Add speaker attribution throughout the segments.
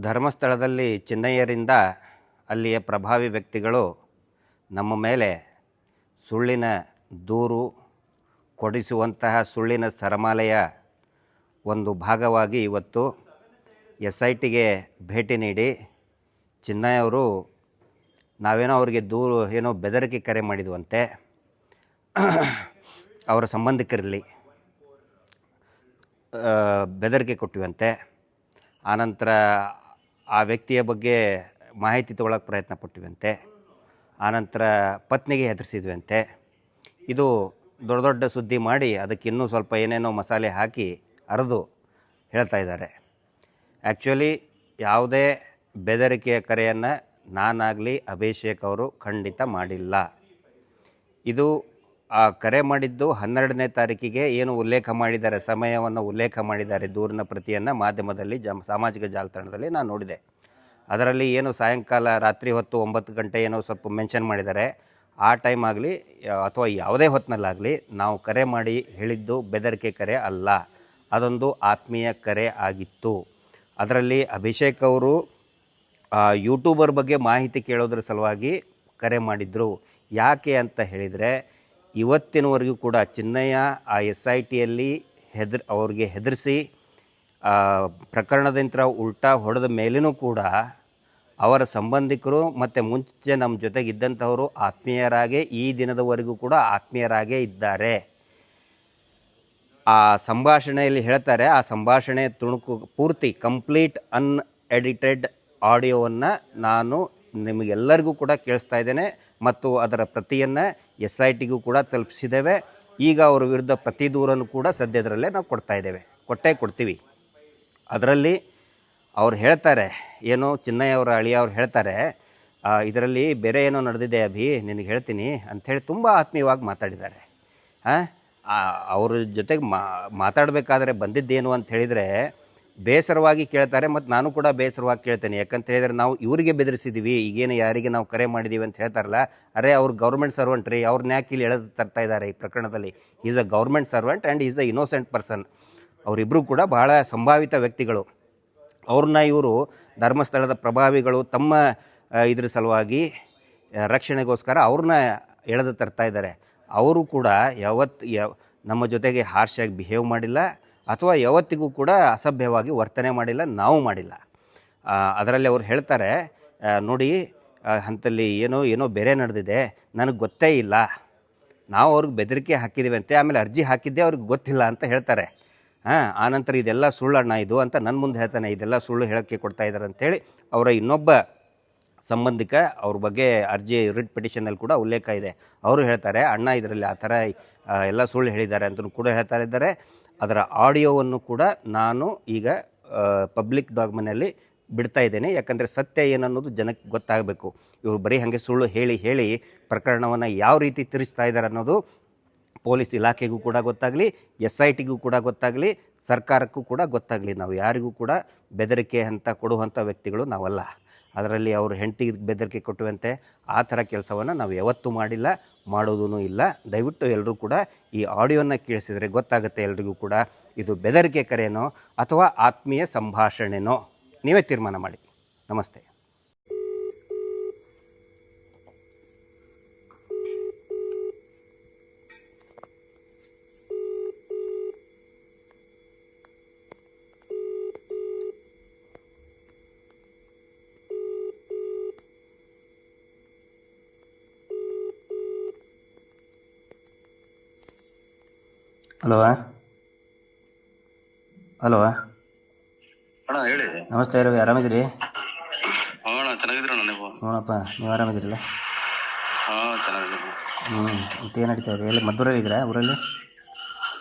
Speaker 1: ಧರ್ಮಸ್ಥಳದಲ್ಲಿ ಚಿನ್ನಯ್ಯರಿಂದ ಅಲ್ಲಿಯ ಪ್ರಭಾವಿ ವ್ಯಕ್ತಿಗಳು ನಮ್ಮ ಮೇಲೆ ಸುಳ್ಳಿನ ದೂರು ಕೊಡಿಸುವಂತಹ ಸುಳ್ಳಿನ ಸರಮಾಲೆಯ ಒಂದು ಭಾಗವಾಗಿ ಇವತ್ತು SITಗೆ ಭೇಟಿ ನೀಡಿ ಚಿನ್ನಯ್ಯವರು ನಾವೇನೋ ಅವರಿಗೆ ಏನೋ ಬೆದರಿಕೆ ಕರೆ ಮಾಡಿದ್ವಂತೆ ಅವರ ಸಂಬಂಧಿಕರಲ್ಲಿ ಬೆದರಿಕೆ ಕೊಟ್ಟಿವಂತೆ. ಆನಂತರ ಆ ವ್ಯಕ್ತಿಯ ಬಗ್ಗೆ ಮಾಹಿತಿ ತೊಗೊಳಕ್ಕೆ ಪ್ರಯತ್ನ ಪಟ್ಟಿವಂತೆ. ಆನಂತರ ಪತ್ನಿಗೆ ಹೆದರಿಸಿದ್ವಂತೆ. ಇದು ದೊಡ್ಡ ದೊಡ್ಡ ಸುದ್ದಿ ಮಾಡಿ ಅದಕ್ಕೆ ಇನ್ನೂ ಸ್ವಲ್ಪ ಏನೇನೋ ಮಸಾಲೆ ಹಾಕಿ ಅರೆದು ಹೇಳ್ತಾ ಇದ್ದಾರೆ. ಆ್ಯಕ್ಚುಲಿ ಯಾವುದೇ ಬೆದರಿಕೆಯ ಕರೆಯನ್ನು ನಾನಾಗಲಿ ಅಭಿಷೇಕ್ ಅವರು ಖಂಡಿತ ಮಾಡಿಲ್ಲ. ಇದು ಆ ಕರೆ ಮಾಡಿದ್ದು 12ನೇ ತಾರೀಕಿಗೆ ಏನು ಉಲ್ಲೇಖ ಮಾಡಿದ್ದಾರೆ, ಸಮಯವನ್ನು ಉಲ್ಲೇಖ ಮಾಡಿದ್ದಾರೆ, ದೂರಿನ ಪ್ರತಿಯನ್ನು ಮಾಧ್ಯಮದಲ್ಲಿ ಸಾಮಾಜಿಕ ಜಾಲತಾಣದಲ್ಲಿ ನಾನು ನೋಡಿದೆ. ಅದರಲ್ಲಿ ಏನು ಸಾಯಂಕಾಲ ರಾತ್ರಿ ಹೊತ್ತು 9 ಗಂಟೆ ಏನೋ ಸ್ವಲ್ಪ ಮೆನ್ಷನ್ ಮಾಡಿದ್ದಾರೆ. ಆ ಟೈಮ್ ಆಗಲಿ ಅಥವಾ ಯಾವುದೇ ಹೊತ್ತಿನಲ್ಲಾಗಲಿ ನಾವು ಕರೆ ಮಾಡಿ ಹೇಳಿದ್ದು ಬೆದರಿಕೆ ಕರೆ ಅಲ್ಲ, ಅದೊಂದು ಆತ್ಮೀಯ ಕರೆ ಆಗಿತ್ತು. ಅದರಲ್ಲಿ ಅಭಿಷೇಕ್ ಅವರು ಯೂಟ್ಯೂಬರ್ ಬಗ್ಗೆ ಮಾಹಿತಿ ಕೇಳೋದ್ರ ಸಲುವಾಗಿ ಕರೆ ಮಾಡಿದರು. ಯಾಕೆ ಅಂತ ಹೇಳಿದರೆ, ಇವತ್ತಿನವರೆಗೂ ಕೂಡ ಚಿನ್ನಯ್ಯ ಆ SITಯಲ್ಲಿ ಅವ್ರಿಗೆ ಹೆದರಿಸಿ ಪ್ರಕರಣದಿಂದ ಉಲ್ಟಾ ಹೊಡೆದ ಮೇಲೂ ಕೂಡ ಅವರ ಸಂಬಂಧಿಕರು ಮತ್ತು ಮುಂಚೆ ನಮ್ಮ ಜೊತೆಗಿದ್ದಂಥವರು ಆತ್ಮೀಯರಾಗೇ ಈ ದಿನದವರೆಗೂ ಕೂಡ ಆತ್ಮೀಯರಾಗೇ ಇದ್ದಾರೆ. ಆ ಸಂಭಾಷಣೆಯಲ್ಲಿ ಹೇಳ್ತಾರೆ, ಆ ಸಂಭಾಷಣೆ ತುಣುಕು ಪೂರ್ತಿ ಕಂಪ್ಲೀಟ್ ಅನ್ಎಡಿಟೆಡ್ ಆಡಿಯೋವನ್ನು ನಾನು ನಿಮಗೆಲ್ಲರಿಗೂ ಕೂಡ ಕೇಳಿಸ್ತಾ ಇದ್ದೇನೆ ಮತ್ತು ಅದರ ಪ್ರತಿಯನ್ನು SITಗೂ ಕೂಡ ತಲುಪಿಸಿದ್ದೇವೆ. ಈಗ ಅವರ ವಿರುದ್ಧ ಪ್ರತಿ ದೂರನ್ನು ಕೂಡ ಸದ್ಯದರಲ್ಲೇ ನಾವು ಕೊಡ್ತೀವಿ. ಅದರಲ್ಲಿ ಅವ್ರು ಹೇಳ್ತಾರೆ, ಏನು ಚಿನ್ನಯ್ಯ ಅವರ ಅಳಿಯ ಅವ್ರು ಹೇಳ್ತಾರೆ, ಇದರಲ್ಲಿ ಬೇರೆ ಏನೋ ನಡೆದಿದೆ ಅಭಿ, ನಿನಗೆ ಹೇಳ್ತೀನಿ ಅಂಥೇಳಿ ತುಂಬ ಆತ್ಮೀಯವಾಗಿ ಮಾತಾಡಿದ್ದಾರೆ. ಅವ್ರ ಜೊತೆಗೆ ಮಾತಾಡಬೇಕಾದ್ರೆ ಬಂದಿದ್ದೇನು ಅಂತ ಹೇಳಿದರೆ ಬೇಸರವಾಗಿ ಕೇಳ್ತಾರೆ. ಮತ್ತು ನಾನು ಕೂಡ ಬೇಸರವಾಗಿ ಕೇಳ್ತೇನೆ. ಯಾಕಂತ ಹೇಳಿದರೆ ನಾವು ಇವರಿಗೆ ಬೆದರಿಸಿದ್ದೀವಿ, ಈಗೇನು ಯಾರಿಗೆ ನಾವು ಕರೆ ಮಾಡಿದ್ದೀವಿ ಅಂತ ಹೇಳ್ತಾರಲ್ಲ, ಅರೆ ಅವ್ರು ಗೌರ್ಮೆಂಟ್ ಸರ್ವೆಂಟ್ ರೀ, ಅವ್ರನ್ನ ಯಾಕೆ ಇಲ್ಲಿ ಎಳೆದು ತರ್ತಾ ಇದ್ದಾರೆ ಈ ಪ್ರಕರಣದಲ್ಲಿ. Is a government servant and is a innocent person. ಅವರಿಬ್ಬರು ಕೂಡ ಬಹಳ ಸಂಭಾವಿತ ವ್ಯಕ್ತಿಗಳು. ಅವ್ರನ್ನ ಇವರು ಧರ್ಮಸ್ಥಳದ ಪ್ರಭಾವಿಗಳು ತಮ್ಮ ಇದ್ರ ಸಲುವಾಗಿ ರಕ್ಷಣೆಗೋಸ್ಕರ ಅವ್ರನ್ನ ಎಳೆದು ತರ್ತಾ ಇದ್ದಾರೆ. ಅವರು ಕೂಡ ನಮ್ಮ ಜೊತೆಗೆ ಹಾರ್ಷಾಗಿ ಬಿಹೇವ್ ಮಾಡಿಲ್ಲ ಅಥವಾ ಯಾವತ್ತಿಗೂ ಕೂಡ ಅಸಭ್ಯವಾಗಿ ವರ್ತನೆ ಮಾಡಿಲ್ಲ, ನಾವು ಮಾಡಿಲ್ಲ. ಅದರಲ್ಲಿ ಅವ್ರು ಹೇಳ್ತಾರೆ, ನೋಡಿ ಅಂಥಲ್ಲಿ ಏನೋ ಬೇರೆ ನಡೆದಿದೆ, ನನಗೆ ಗೊತ್ತೇ ಇಲ್ಲ, ನಾವು ಅವ್ರಿಗೆ ಬೆದರಿಕೆ ಹಾಕಿದ್ದೀವಿ ಅಂತೆ, ಆಮೇಲೆ ಅರ್ಜಿ ಹಾಕಿದ್ದೆ ಅವ್ರಿಗೆ ಗೊತ್ತಿಲ್ಲ ಅಂತ ಹೇಳ್ತಾರೆ. ಆನಂತರ ಇದೆಲ್ಲ ಸುಳ್ಳಣ್ಣ ಇದು ಅಂತ ನನ್ನ ಮುಂದೆ ಹೇಳ್ತಾನೆ, ಇದೆಲ್ಲ ಸುಳ್ಳು ಹೇಳೋಕ್ಕೆ ಕೊಡ್ತಾ ಇದ್ದಾರೆ ಅಂಥೇಳಿ ಅವರ ಇನ್ನೊಬ್ಬ ಸಂಬಂಧಿಕ ಅವ್ರ ಬಗ್ಗೆ ಅರ್ಜಿ ರಿಟ್ ಪಿಟಿಷನಲ್ಲಿ ಕೂಡ ಉಲ್ಲೇಖ ಇದೆ. ಅವರು ಹೇಳ್ತಾರೆ, ಅಣ್ಣ ಇದರಲ್ಲಿ ಆ ಥರ ಎಲ್ಲ ಸುಳ್ಳು ಹೇಳಿದ್ದಾರೆ ಅಂತಲೂ ಕೂಡ ಹೇಳ್ತಾ ಇದ್ದಾರೆ. ಅದರ ಆಡಿಯೋವನ್ನು ಕೂಡ ನಾನು ಈಗ ಪಬ್ಲಿಕ್ ಡಾಕ್ಯುಮೆಂಟಲ್ಲಿ ಬಿಡ್ತಾ ಇದ್ದೇನೆ. ಯಾಕಂದರೆ ಸತ್ಯ ಏನನ್ನೋದು ಜನಕ್ಕೆ ಗೊತ್ತಾಗಬೇಕು. ಇವರು ಬರೀ ಹಾಗೆ ಸುಳ್ಳು ಹೇಳಿ ಪ್ರಕರಣವನ್ನು ಯಾವ ರೀತಿ ತಿರುಗಿಸ್ತಾ ಇದ್ದಾರೆ ಅನ್ನೋದು ಪೊಲೀಸ್ ಇಲಾಖೆಗೂ ಕೂಡ ಗೊತ್ತಾಗಲಿ, SITಗೂ ಕೂಡ ಗೊತ್ತಾಗಲಿ, ಸರ್ಕಾರಕ್ಕೂ ಕೂಡ ಗೊತ್ತಾಗಲಿ. ನಾವು ಯಾರಿಗೂ ಕೂಡ ಬೆದರಿಕೆ ಅಂತ ಕೊಡುವಂಥ ವ್ಯಕ್ತಿಗಳು ನಾವಲ್ಲ. ಅದರಲ್ಲಿ ಅವರು ಹೆಂಡತಿಗೆ ಬೆದರಿಕೆ ಕೊಟ್ಟುವಂತೆ ಆ ಥರ ಕೆಲಸವನ್ನು ನಾವು ಯಾವತ್ತೂ ಮಾಡಿಲ್ಲ, ಮಾಡೋದೂ ಇಲ್ಲ. ದಯವಿಟ್ಟು ಎಲ್ಲರೂ ಕೂಡ ಈ ಆಡಿಯೋನ ಕೇಳಿಸಿದರೆ ಗೊತ್ತಾಗುತ್ತೆ ಎಲ್ರಿಗೂ ಕೂಡ ಇದು ಬೆದರಿಕೆ ಕರೆನೋ ಅಥವಾ ಆತ್ಮೀಯ ಸಂಭಾಷಣೆನೋ. ನೀವೇ ತೀರ್ಮಾನ ಮಾಡಿ. ನಮಸ್ತೆ. ಹಲೋ
Speaker 2: ಅಣ್ಣ ಹೇಳಿ.
Speaker 1: ನಮಸ್ತೆ ರವಿ, ಆರಾಮಿದ್ದೀರಿ?
Speaker 2: ಅಣ್ಣ ಚೆನ್ನಾಗಿದ್ದೀರಣ್ಣ ನೀವು?
Speaker 1: ಹ್ಞೂನಪ್ಪ, ನೀವು ಆರಾಮಿದ್ದೀರಲ್ಲ?
Speaker 2: ಹಾಂ ಚೆನ್ನಾಗಿದ್ದೀನಿ.
Speaker 1: ಮತ್ತೆ ಏನು ನಡೀತಾ ಇದೆ? ಎಲ್ಲಿ ಮದ್ದೂರಲ್ಲಿ ಇದ್ದೀರಾ? ಊರಲ್ಲಿ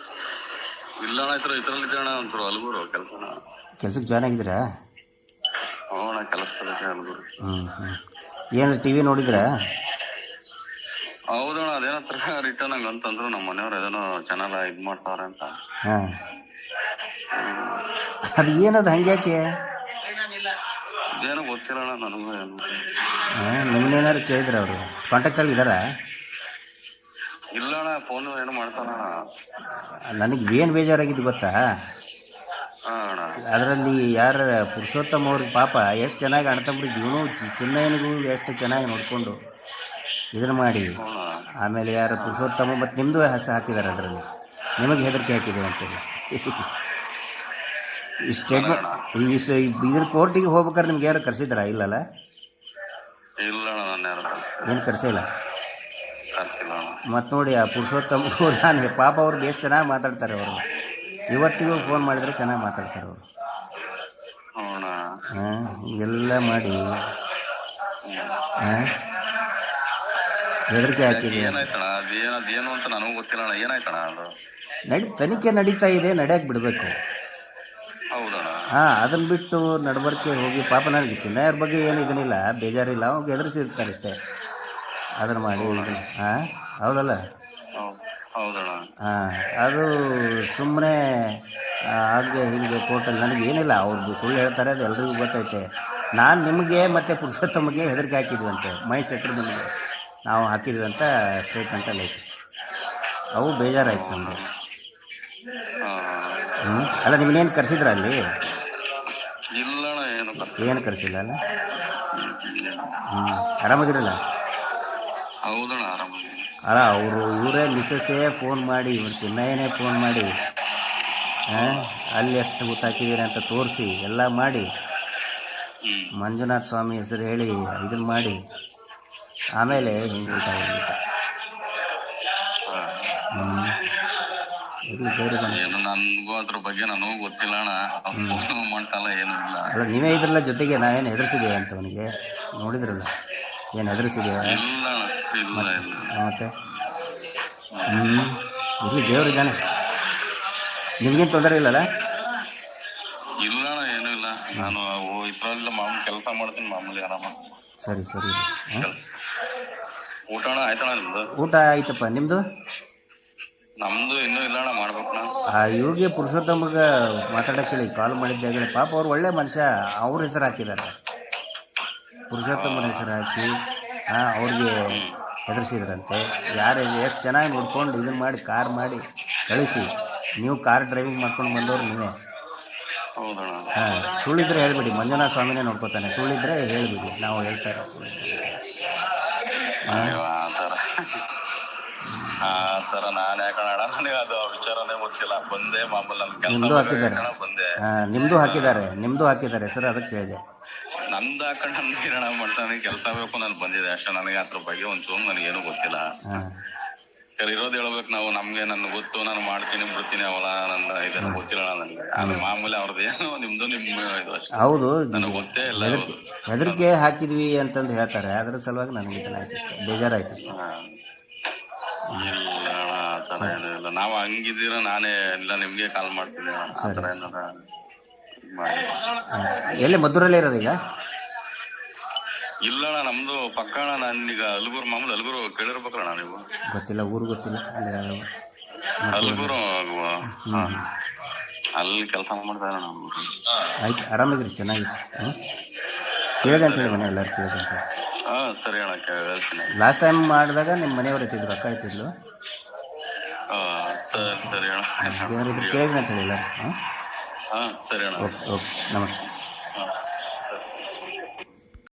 Speaker 2: ಇಲ್ಲ ಅಣ್ಣ, ಇದರಲ್ಲಿದ್ದೆ ಅಣ್ಣ, ಒಂಚೂರು ಹಲಗೂರು
Speaker 1: ಕೆಲ್ಸಕ್ಕೆ ಜಾಯ್ನ್ ಆಗಿದ್ದೀರಾ?
Speaker 2: ಹ್ಞೂ ಅಣ್ಣ, ಕೆಲಸದಕ್ಕೆ ಹಲಗೂರು.
Speaker 1: ಏನು TV ನೋಡಿದ್ರಾ?
Speaker 2: ಹೌದಣ್ಣ, ಅದೇನತ್ರ ರಿಟರ್ನ್ ಹಂಗೆ ಅಂತಂದ್ರು ನಮ್ಮ ಮನೆಯವ್ರು ಏನೇನೋ ಚಾನಲ್ ಇದು ಮಾಡ್ತಾವ್ರೆ ಅಂತ.
Speaker 1: ಹಾಂ, ಅದು ಏನದು ಹಂಗೆ ಯಾಕೆ?
Speaker 2: ಇದೇನೋ ಗೊತ್ತಿಲ್ಲ ಅಣ್ಣ ನನಗೂ.
Speaker 1: ನಿಮ್ಮನ್ನೇನಾದ್ರು ಕೇಳಿದ್ರೆ ಅವರು ಕಾಂಟ್ಯಾಕ್ಟಲ್ಲಿ ಇದ್ದಾರಾ?
Speaker 2: ಇಲ್ಲ ಅಣ್ಣ, ಫೋನು ಏನೋ ಮಾಡ್ತಾನ.
Speaker 1: ನನಗೆ ಏನು ಬೇಜಾರಾಗಿದ್ದು ಗೊತ್ತಾ?
Speaker 2: ಹಾ ಅಣ್ಣ.
Speaker 1: ಅದರಲ್ಲಿ ಯಾರ ಪುರುಷೋತ್ತಮ ಅವ್ರಿಗೆ ಪಾಪ ಎಷ್ಟು ಚೆನ್ನಾಗಿ ಅಣ್ತಂಬ್ರಿಗೆ ಇವನು ಚಿನ್ನಯ್ಯನಿಗೂ ಎಷ್ಟು ಚೆನ್ನಾಗಿ ನೋಡಿಕೊಂಡು ಇದನ್ನು ಮಾಡಿ,
Speaker 2: ಹ್ಞೂ
Speaker 1: ಆಮೇಲೆ ಯಾರು ಪುರುಷೋತ್ತಮ ಮತ್ತು ನಿಮ್ಮದು ಹಾಕಿದ್ದಾರೆ ಅದರಲ್ಲಿ, ನಿಮಗೆ ಹೆದರಿಕೆ ಹಾಕಿದೆ ಅಂತೇಳಿ. ಈ ಸ್ಟೇಟ್ಮೆಂಟ್ ಇದ್ರ ಕೋರ್ಟಿಗೆ ಹೋಗ್ಬೇಕಾದ್ರೆ ನಿಮ್ಗೆ ಯಾರು ಕರೆಸಿದ್ರಾ? ಇಲ್ಲಲ್ಲ,
Speaker 2: ಇಲ್ಲ ಅಣ್ಣ, ನಾನು ಯಾರು
Speaker 1: ಏನು ಕರೆಸಿಲ್ಲ.
Speaker 2: ಕರ್ಸಿಲ್ಲ ಅಣ್ಣ.
Speaker 1: ಮತ್ತು ನೋಡಿ ಆ ಪುರುಷೋತ್ತಮಗೂ ನಾನು ಪಾಪ ಅವ್ರಿಗೆ ಎಷ್ಟು ಚೆನ್ನಾಗಿ ಮಾತಾಡ್ತಾರೆ ಅವರು. ಇವತ್ತಿಗೂ ಫೋನ್ ಮಾಡಿದರೆ ಚೆನ್ನಾಗಿ ಮಾತಾಡ್ತಾರೆ ಅವರು.
Speaker 2: ಹ್ಞೂ ಅಣ್ಣ.
Speaker 1: ಹಾಂ, ಎಲ್ಲ ಮಾಡಿ ಹಾಂ ಹೆದರಿಕೆ ಹಾಕಿದೆ.
Speaker 2: ಏನಾಯ್ತಣ್ಣ? ಅದೇನು ಅಂತ ನನಗೂ ಗೊತ್ತಿಲ್ಲ ಅಣ್ಣ. ಏನಾಯ್ತಣ್ಣ ಅದು?
Speaker 1: ತನಿಖೆ ನಡೀತಾ ಇದೆ, ನಡೆಯಕ್ಕೆ ಬಿಡಬೇಕು.
Speaker 2: ಹೌದಣ್ಣ.
Speaker 1: ಹಾಂ, ಅದನ್ನು ಬಿಟ್ಟು ನಡಬರ್ಕೆ ಹೋಗಿ ಪಾಪ ನನಗೆ ಚಿನ್ನಯ್ಯರ ಬಗ್ಗೆ ಏನು ಇದನ್ನಿಲ್ಲ, ಬೇಜಾರಿಲ್ಲ, ಅವ್ರಿಗೆ ಎದುರಿಸಿರ್ತಾರೆ ಅಷ್ಟೇ. ಅದನ್ನು ಮಾಡಿ ಇದನ್ನು ಹಾಂ, ಹೌದಲ್ಲ?
Speaker 2: ಹೌದಣ್ಣ.
Speaker 1: ಹಾಂ, ಅದು ಸುಮ್ಮನೆ ಹಾಗೆ ಹೀಗೆ ಕೋರ್ಟಲ್ಲಿ ನನಗೆ ಏನಿಲ್ಲ, ಅವ್ರದ್ದು ಸುಳ್ಳು ಹೇಳ್ತಾರೆ, ಅದು ಎಲ್ರಿಗೂ ಗೊತ್ತೈತೆ. ನಾನು ನಿಮಗೆ ಮತ್ತು ಪುರುಷೋತ್ತಮಗೆ ಹೆದರಿಕೆ ಹಾಕಿದ್ವಂತೆ, ಮೈಂಡ್ ಸೆಟ್ರ್ ನಿಮಗೆ ನಾವು ಹಾಕಿದ್ವಿ ಅಂತ ಸ್ಟೇಟ್ಮೆಂಟಲ್ಲಿ ಐತೆ. ಅವು ಬೇಜಾರಾಯ್ತು ನಮಗೆ. ಅಲ್ಲ, ನಿಮ್ಮನ್ನೇನು ಕರೆಸಿದ್ರ ಅಲ್ಲಿ?
Speaker 2: ಇಲ್ಲಣ್ಣ,
Speaker 1: ಏನು ಕರೆಸಿಲ್ಲ ಅಲ್ಲ? ಆರಾಮದಿರಲ್ಲ?
Speaker 2: ಹೌದಣ್ಣ, ಆರಾಮಾಗಿ.
Speaker 1: ಅಲ್ಲ, ಅವರು ಇವರೇ ಮಿಸ್ಸಸ್ಸೇ ಫೋನ್ ಮಾಡಿ, ಇವ್ರು ಚಿನ್ನಯ್ಯನೇ ಫೋನ್ ಮಾಡಿ ಅಲ್ಲಿ ಎಷ್ಟು ಗೊತ್ತಾಕಿದ್ದೀರಿ ಅಂತ ತೋರಿಸಿ ಎಲ್ಲ ಮಾಡಿ, ಮಂಜುನಾಥ ಸ್ವಾಮಿ ಹೆಸರು ಹೇಳಿ ಇದನ್ನು ಮಾಡಿ, ಆಮೇಲೆ ಹಿಂಗೆ ಊಟ ಹೋಗ್ಬಿಟ್ಟು
Speaker 2: ನನಗೂ ಅದ್ರ ಬಗ್ಗೆ ನನಗೂ ಗೊತ್ತಿಲ್ಲ ಅಣ್ಣ. ಮಾಡ್ತಲ್ಲ ಏನೂ ಇಲ್ಲ.
Speaker 1: ಅಲ್ಲ, ನೀವೇ ಇದ್ರಲ್ಲ ಜೊತೆಗೆ, ನಾವೇನು ಹೆದರ್ಸಿದ್ದೀವಿ ಅಂತ ಅವನಿಗೆ ನೋಡಿದ್ರಲ್ಲ, ಏನು ಹೆದರ್ಸಿದ್ದೀವ?
Speaker 2: ಇಲ್ಲ ಇಲ್ಲ ಇಲ್ಲ.
Speaker 1: ಮತ್ತೆ ಇಲ್ಲಿ ದೇವರಿದ್ದಾನೆ, ನಿಮಗೇನು ತೊಂದರೆ ಇಲ್ಲಲ್ಲ?
Speaker 2: ಇಲ್ಲ ಅಣ್ಣ, ಏನೂ ಇಲ್ಲ. ನಾನು ಇದ್ರಲ್ಲಿ ಮಾಮೂಲಿ ಕೆಲಸ ಮಾಡ್ತೀನಿ, ಮಾಮೂಲಿ ಆರಾಮ.
Speaker 1: ಸರಿ ಸರಿ.
Speaker 2: ಊಟ ಅಣ್ಣ ಆಯ್ತಣ್ಣ? ನಿಮ್ದು
Speaker 1: ಊಟ ಆಯ್ತಪ್ಪ, ನಿಮ್ಮದು?
Speaker 2: ನಮ್ದು ಇನ್ನೂ ಇಲ್ಲ ಅಣ್ಣ, ಮಾಡ್ಬೇಕು ನಾವು.
Speaker 1: ಆ ಇವ್ರಿಗೆ ಪುರುಷೋತ್ತಮಗೆ ಮಾತಾಡೋಕ್ಕೆ ಹೇಳಿ ಕಾಲ್ ಮಾಡಿದ್ದಾಗಲೇ, ಪಾಪ ಅವ್ರು ಒಳ್ಳೆ ಮನುಷ್ಯ, ಅವ್ರ ಹೆಸರು ಹಾಕಿದ್ದಾರೆ, ಪುರುಷೋತ್ತಮನ ಹೆಸರು ಹಾಕಿ ಅವ್ರಿಗೆ ಹೆದರ್ಸಿದ್ರಂತೆ. ಯಾರು ಎಷ್ಟು ಚೆನ್ನಾಗಿ ನೋಡ್ಕೊಂಡು ಇದನ್ನು ಮಾಡಿ ಕಾರ್ ಮಾಡಿ ಕಳಿಸಿ, ನೀವು ಕಾರ್ ಡ್ರೈವಿಂಗ್ ಮಾಡ್ಕೊಂಡು ಬಂದವ್ರು ನೀವೇ.
Speaker 2: ಹೌದಣ್ಣ.
Speaker 1: ಹಾಂ, ಸುಳ್ಳಿದ್ರೆ ಹೇಳ್ಬಿಡಿ, ಮಂಜುನಾಥ ಸ್ವಾಮಿನೇ ನೋಡ್ಕೋತಾನೆ, ಸುಳ್ಳಿದ್ರೆ ಹೇಳ್ಬಿಡಿ, ನಾವು ಹೇಳ್ತಾರೆ.
Speaker 2: ಆ ಥರ ನಾನು ಯಾಕಣ್ಣ, ನನಗೆ ಅದು ವಿಚಾರನೇ ಗೊತ್ತಿಲ್ಲ. ಬಂದೆ ಮಾಮೂಲಿ ನನ್ನ ಕೆಲಸ
Speaker 1: ನಿಮ್ಮದು ಹಾಕಿದ್ದಾರೆ.
Speaker 2: ಬಂದೆ.
Speaker 1: ನಿಮ್ಮದು ಹಾಕಿದ್ದಾರೆ ಹೆಸರು, ಅದಕ್ಕೆ ಹೇಳಿದೆ.
Speaker 2: ನಮ್ದು ಹಾಕೊಂಡು ನನ್ಗೆ ಏನಣ್ಣ ಮಾಡ್ತಾನೆ, ಕೆಲಸ ಬೇಕು, ನಾನು ಬಂದಿದೆ ಅಷ್ಟೇ. ನನಗೆ ಅದ್ರ ಬಗ್ಗೆ ಒಂಚೂರು ನನಗೇನು ಗೊತ್ತಿಲ್ಲ. ಇರೋದು ಹೇಳ್ಬೇಕು ನಾವು. ನಮ್ಗೆ ನನ್ಗೆ ಗೊತ್ತು, ನಾನು ಮಾಡ್ತೀನಿ ಬಿಡ್ತೀನಿ, ಅವಳ ನನ್ನ ಇದೆಲ್ಲ ಗೊತ್ತಿಲ್ಲ ನನಗೆ. ಅದು ಮಾಮೂಲಿ ಅವ್ರದ್ದು ಏನು, ನಿಮ್ದು ನಿಮ್ಮ ಇದು ಅಷ್ಟೇ.
Speaker 1: ಹೌದು,
Speaker 2: ನನಗೆ ಗೊತ್ತೇ ಇಲ್ಲ.
Speaker 1: ಹೆದರಿಕೆ ಹಾಕಿದ್ವಿ ಅಂತಂದು ಹೇಳ್ತಾರೆ, ಅದ್ರ ಸಲುವಾಗಿ ನನಗೆ ಇದನ್ನಾಯ್ತು ಅಷ್ಟೇ, ಬೇಜಾರಾಯ್ತು.
Speaker 2: ಇಲ್ಲ ಅಣ್ಣ, ಆ ಥರ ಏನೂ ಇಲ್ಲ. ನಾವು ಹಂಗಿದ್ದೀರ ನಾನೇ ಇಲ್ಲ ನಿಮ್ಗೆ ಕಾಲ್ ಮಾಡ್ತೀನಿ ಆ ಥರ ಏನಾರ ಮಾಡಿ.
Speaker 1: ಎಲ್ಲಿ ಮದ್ದೂರಲ್ಲೇ ಇರೋದು ಈಗ?
Speaker 2: ಇಲ್ಲ ಅಣ್ಣ, ನಮ್ದು ಪಕ್ಕ ಅಣ್ಣ. ನಾನೀಗ ಅಲ್ಗೂರು, ಮಾಮೂಲಿ ಅಲ್ಗೂರು ಕೇಳಿರ್ಬೇಕಣ್ಣ ನೀವು?
Speaker 1: ಗೊತ್ತಿಲ್ಲ, ಊರು ಗೊತ್ತಿಲ್ಲ.
Speaker 2: ಅಲ್ಗೂರು ಅಲ್ಲಿ ಕೆಲಸ ಮಾಡ್ತಾ ಇರೋಣ.
Speaker 1: ಆಯ್ತು, ಆರಾಮಾಗಿರಿ, ಚೆನ್ನಾಗಿರಿ. ಕೇಳಿದೆ ಅಂತ ಹೇಳಿ, ಮನೆ ಎಲ್ಲರೂ ಕೇಳಿದೆ ಅಂತ.
Speaker 2: ಹಾಂ, ಸರಿ ಅಣ್ಣ, ಹೇಳ್ತೀನಿ.
Speaker 1: ಲಾಸ್ಟ್ ಟೈಮ್ ಮಾಡಿದಾಗ ನಿಮ್ಮ ಮನೆಯವ್ರು ಇರ್ತಿದ್ರು, ಅಕ್ಕ ಇರ್ತಿದ್ಲು.
Speaker 2: ಸರಿ ಅಣ್ಣ,
Speaker 1: ಕೇಳಿದ್ರೆ ಅಂತ ಹೇಳಿಲ್ಲ.
Speaker 2: ಹಾಂ, ಸರಿ ಅಣ್ಣ.
Speaker 1: ಓಕೆ ಓಕೆ, ನಮಸ್ತೆ.